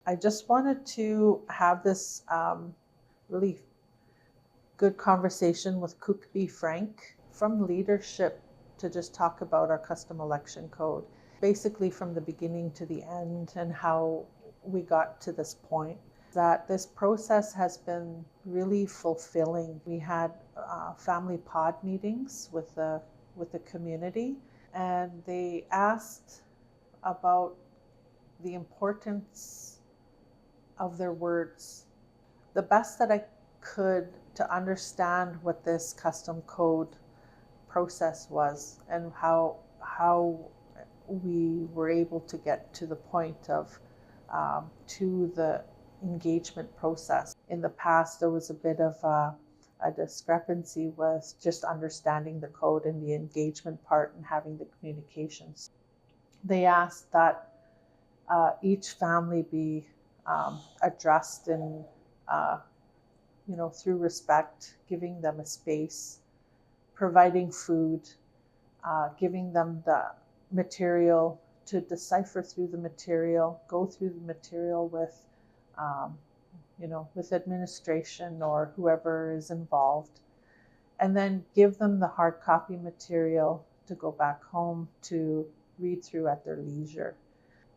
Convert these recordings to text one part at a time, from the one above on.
I just wanted to have this really good conversation with Cookby Frank from leadership to just talk about our custom election code, basically from the beginning to the end and how we got to this point. That this process has been really fulfilling. We had family pod meetings with the community, and they asked about the importance of their words. The best that I could to understand what this custom code process was and how we were able to get to the point of to the engagement process. In the past, there was a bit of a discrepancy with just understanding the code and the engagement part and having the communications. They asked that each family be addressed in through respect, giving them a space, providing food, giving them the material to decipher through the material, go through the material with, with administration or whoever is involved, and then give them the hard copy material to go back home to read through at their leisure.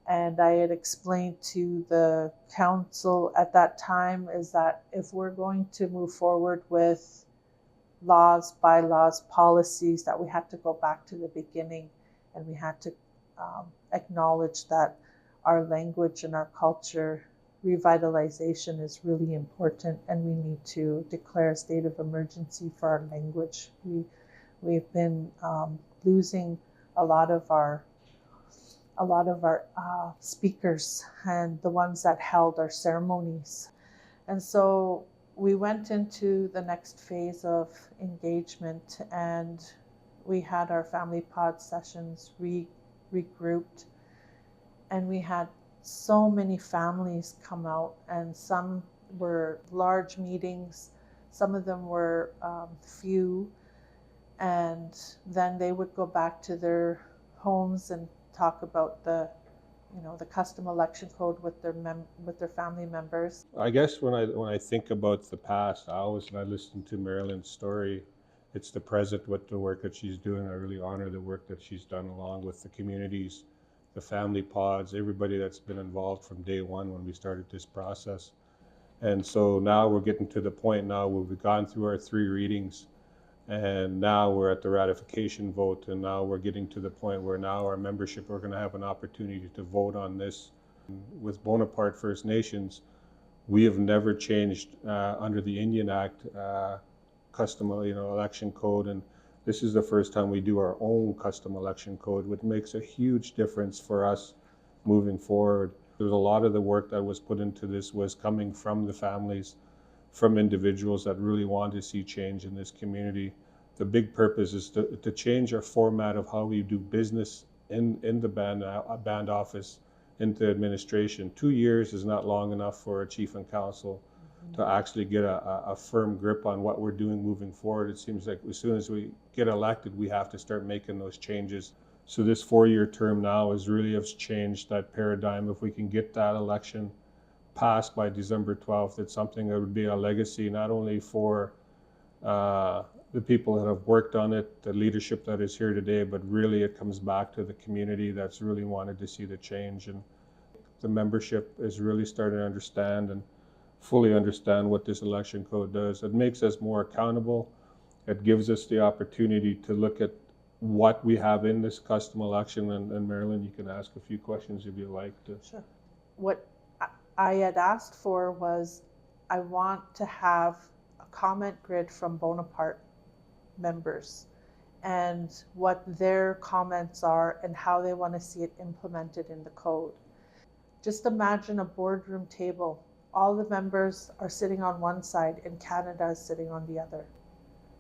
And I had explained to the council at that time is that if we're going to move forward with laws, bylaws, policies, that we had to go back to the beginning and we had to acknowledge that our language and our culture revitalization is really important, and we need to declare a state of emergency for our language. We've been losing a lot of our speakers and the ones that held our ceremonies. And so we went into the next phase of engagement, and we had our family pod sessions regrouped, and we had so many families come out, and some were large meetings, some of them were few, and then they would go back to their homes and talk about the custom election code with their family members. I guess when I think about the past, when I listen to Marilyn's story, it's the present with the work that she's doing. I really honor the work that she's done along with the communities, the family pods, everybody that's been involved from day one when we started this process. And so now we're getting to the point now where we've gone through our 3 readings, and now we're at the ratification vote, and now we're getting to the point where now our membership, we're going to have an opportunity to vote on this. With Bonaparte First Nations, we have never changed under the Indian Act custom election code, and this is the first time we do our own custom election code, which makes a huge difference for us moving forward. There's a lot of the work that was put into this was coming from the families, from individuals that really want to see change in this community. The big purpose is to change our format of how we do business in the band office, into administration. 2 years is not long enough for a chief and council to actually get a firm grip on what we're doing moving forward. It seems like as soon as we get elected, we have to start making those changes. So this 4-year term now has changed that paradigm. If we can get that election passed by December 12th, it's something that would be a legacy not only for the people that have worked on it, the leadership that is here today, but really it comes back to the community that's really wanted to see the change. And the membership is really starting to understand and fully understand what this election code does. It makes us more accountable. It gives us the opportunity to look at what we have in this custom election. And Marilyn, you can ask a few questions if you like to. Sure. What I had asked for was I want to have a comment grid from Bonaparte members and what their comments are and how they want to see it implemented in the code. Just imagine a boardroom table. All the members are sitting on one side and Canada is sitting on the other.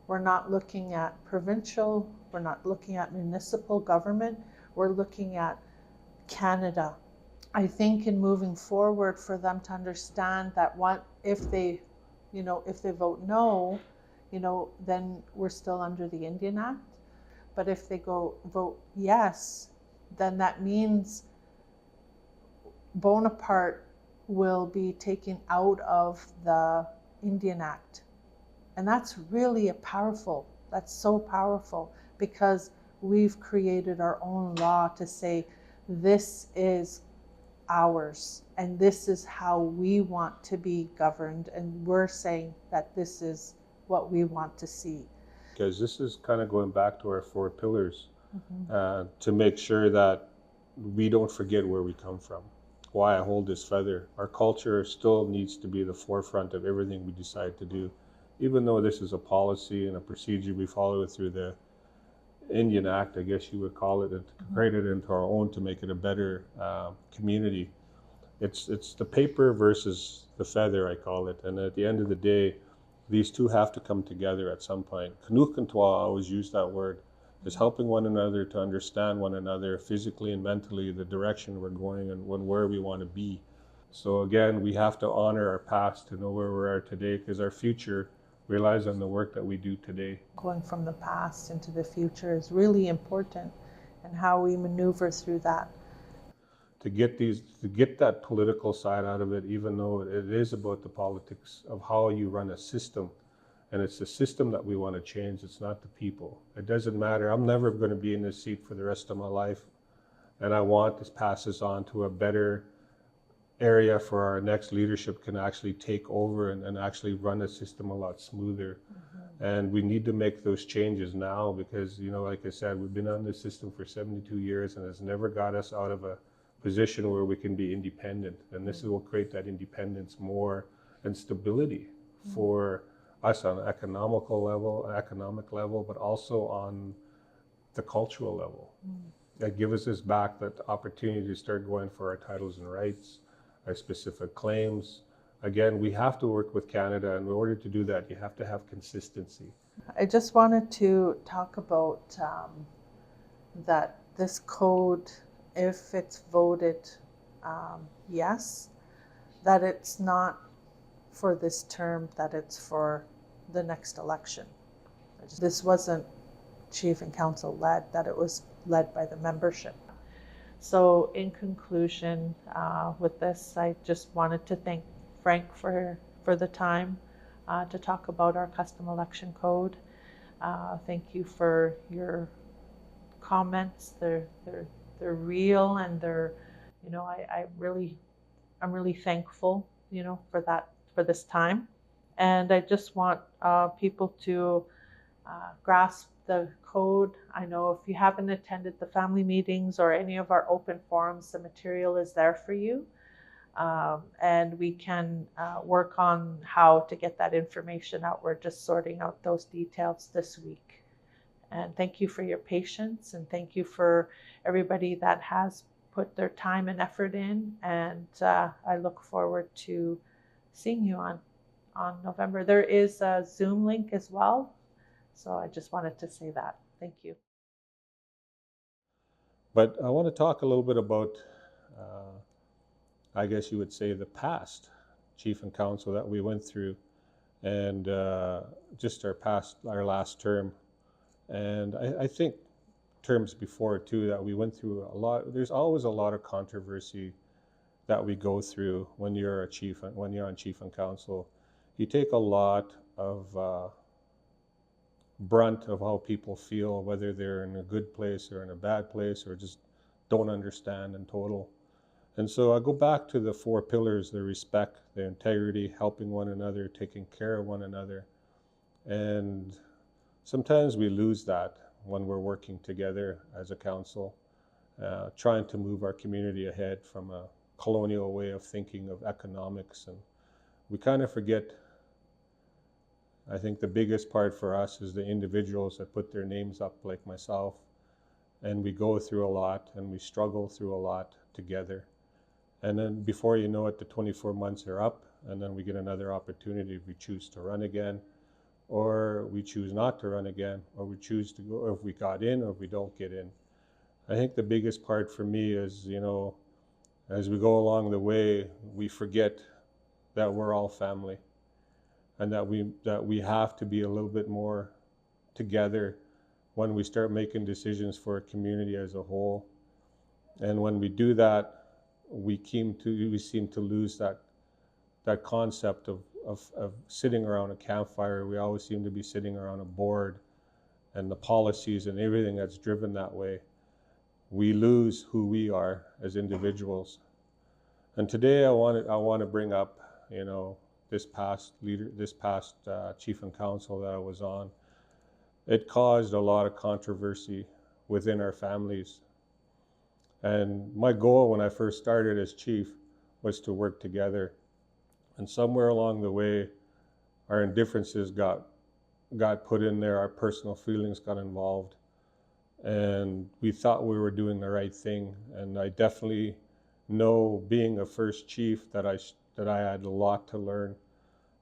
We're not looking at provincial, we're not looking at municipal government, we're looking at Canada. I think in moving forward for them to understand that if they vote no, then we're still under the Indian Act. But if they vote yes, then that means Bonaparte will be taken out of the Indian Act. And that's really that's so powerful, because we've created our own law to say this is ours and this is how we want to be governed, and we're saying that this is what we want to see. Because this is kind of going back to our 4 pillars, to make sure that we don't forget where we come from, why I hold this feather. Our culture still needs to be the forefront of everything we decide to do, even though this is a policy and a procedure we follow through the Indian Act, I guess you would call it, and to create it into our own to make it a better community. It's the paper versus the feather, I call it. And at the end of the day, these two have to come together at some point. Kanukantwa, I always use that word, is helping one another to understand one another physically and mentally, the direction we're going and where we want to be. So again, we have to honor our past to know where we are today, because our future relies on the work that we do today. Going from the past into the future is really important, and how we maneuver through that. To get that political side out of it, even though it is about the politics of how you run a system, and it's the system that we want to change. It's not the people. It doesn't matter. I'm never going to be in this seat for the rest of my life, and I want to pass this on to a better area for our next leadership can actually take over and actually run the system a lot smoother. And we need to make those changes now, because, like I said, we've been on this system for 72 years and it's never got us out of a position where we can be independent. And this will create that independence more and stability for us on an economic level, but also on the cultural level. That gives us back that opportunity to start going for our titles and rights, our specific claims. Again, we have to work with Canada, and in order to do that, you have to have consistency. I just wanted to talk about that this code, if it's voted yes, that it's not for this term, that it's for the next election. This wasn't Chief and Council led, that it was led by the membership. So in conclusion, with this, I just wanted to thank Frank for the time to talk about our custom election code. Thank you for your comments. They're real, and they're, I'm really thankful, for this time. And I just want people to grasp the code. I know if you haven't attended the family meetings or any of our open forums, the material is there for you. And we can work on how to get that information out. We're just sorting out those details this week. And thank you for your patience, and thank you for everybody that has put their time and effort in. And I look forward to seeing you on November. There is a Zoom link as well. So I just wanted to say that. Thank you. But I want to talk a little bit about, I guess you would say, the past Chief and Council that we went through, and just our last term. And I think terms before too, that we went through a lot. There's always a lot of controversy that we go through when you're on Chief and Council. You take a lot of brunt of how people feel, whether they're in a good place or in a bad place, or just don't understand in total. And so I go back to the 4 pillars: the respect, the integrity, helping one another, taking care of one another. And sometimes we lose that when we're working together as a council, trying to move our community ahead from a colonial way of thinking of economics. And we kind of forget. I think the biggest part for us is the individuals that put their names up, like myself, and we go through a lot and we struggle through a lot together. And then before you know it, the 24 months are up, and then we get another opportunity if we choose to run again, or we choose not to run again, or we choose to go, or if we got in or if we don't get in. I think the biggest part for me is, as we go along the way, we forget that we're all family, and that we have to be a little bit more together when we start making decisions for a community as a whole. And when we do that, we seem to lose that concept of sitting around a campfire. We always seem to be sitting around a board, and the policies and everything that's driven that way. We lose who we are as individuals. And today I want to bring up, this past chief and council that I was on. It caused a lot of controversy within our families. And my goal when I first started as chief was to work together. And somewhere along the way, our indifferences got put in there, our personal feelings got involved, and we thought we were doing the right thing. And I definitely know, being a first chief, that I had a lot to learn.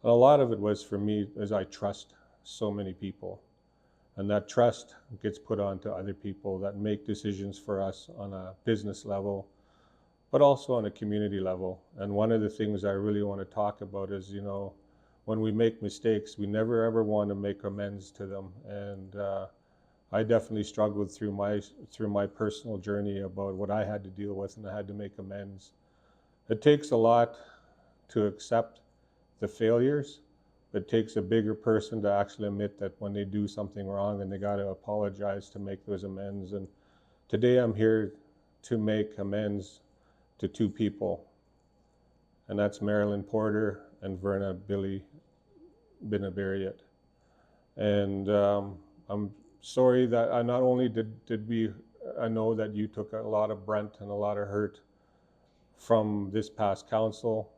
And a lot of it was for me, as I trust so many people. And that trust gets put onto other people that make decisions for us on a business level, but also on a community level. And one of the things I really want to talk about is, when we make mistakes, we never ever want to make amends to them. And I definitely struggled through my personal journey about what I had to deal with, and I had to make amends. It takes a lot to accept the failures. It takes a bigger person to actually admit that when they do something wrong, and they got to apologize to make those amends. And today I'm here to make amends to two people, and that's Marilyn Porter and Verna Billy Binabariat. And I'm sorry that not only did I know that you took a lot of brunt and a lot of hurt from this past council,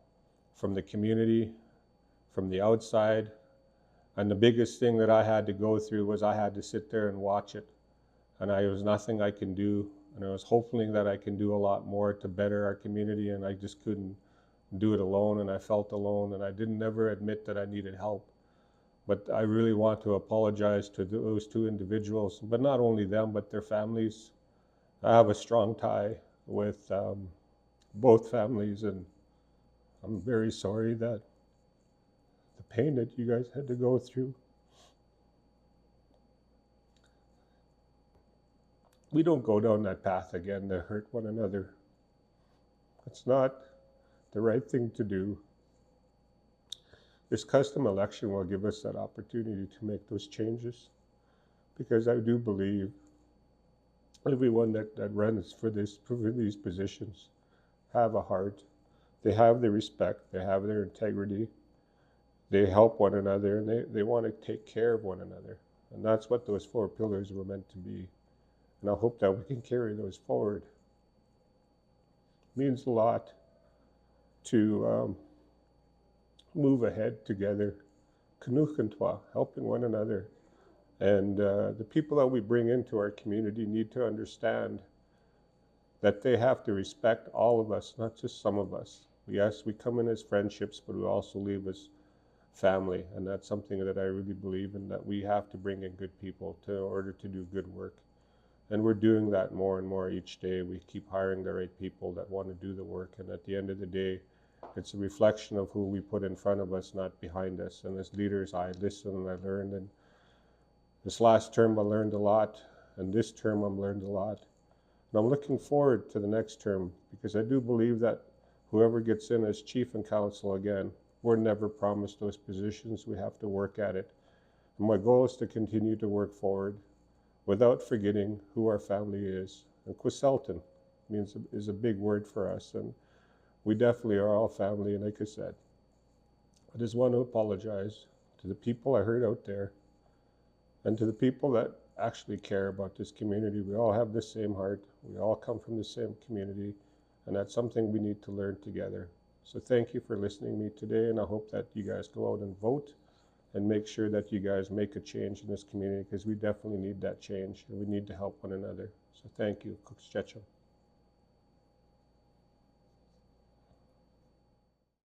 from the community, from the outside. And the biggest thing that I had to go through was I had to sit there and watch it. And there was nothing I can do. And I was hoping that I can do a lot more to better our community, and I just couldn't do it alone, and I felt alone, and I didn't never admit that I needed help. But I really want to apologize to those two individuals, but not only them, but their families. I have a strong tie with both families, and I'm very sorry that the pain that you guys had to go through. We don't go down that path again to hurt one another. It's not the right thing to do. This custom election will give us that opportunity to make those changes, because I do believe everyone that runs for these positions have a heart. They have the respect, they have their integrity, they help one another, and they want to take care of one another. And that's what those 4 pillars were meant to be. And I hope that we can carry those forward. It means a lot to move ahead together, Kanukhantwa, helping one another. And the people that we bring into our community need to understand that they have to respect all of us, not just some of us. Yes, we come in as friendships, but we also leave as family. And that's something that I really believe in, that we have to bring in good people in order to do good work. And we're doing that more and more each day. We keep hiring the right people that want to do the work. And at the end of the day, it's a reflection of who we put in front of us, not behind us. And as leaders, I listened and I learned. And this last term, I learned a lot. And this term, I've learned a lot. And I'm looking forward to the next term, because I do believe that whoever gets in as chief and council again, we're never promised those positions. We have to work at it. And my goal is to continue to work forward without forgetting who our family is. And Kwiselton is a big word for us. And we definitely are all family. And like I said, I just want to apologize to the people I heard out there, and to the people that actually care about this community. We all have the same heart. We all come from the same community. And that's something we need to learn together. So thank you for listening to me today. And I hope that you guys go out and vote, and make sure that you guys make a change in this community, because we definitely need that change, and we need to help one another. So thank you. Kukschecham.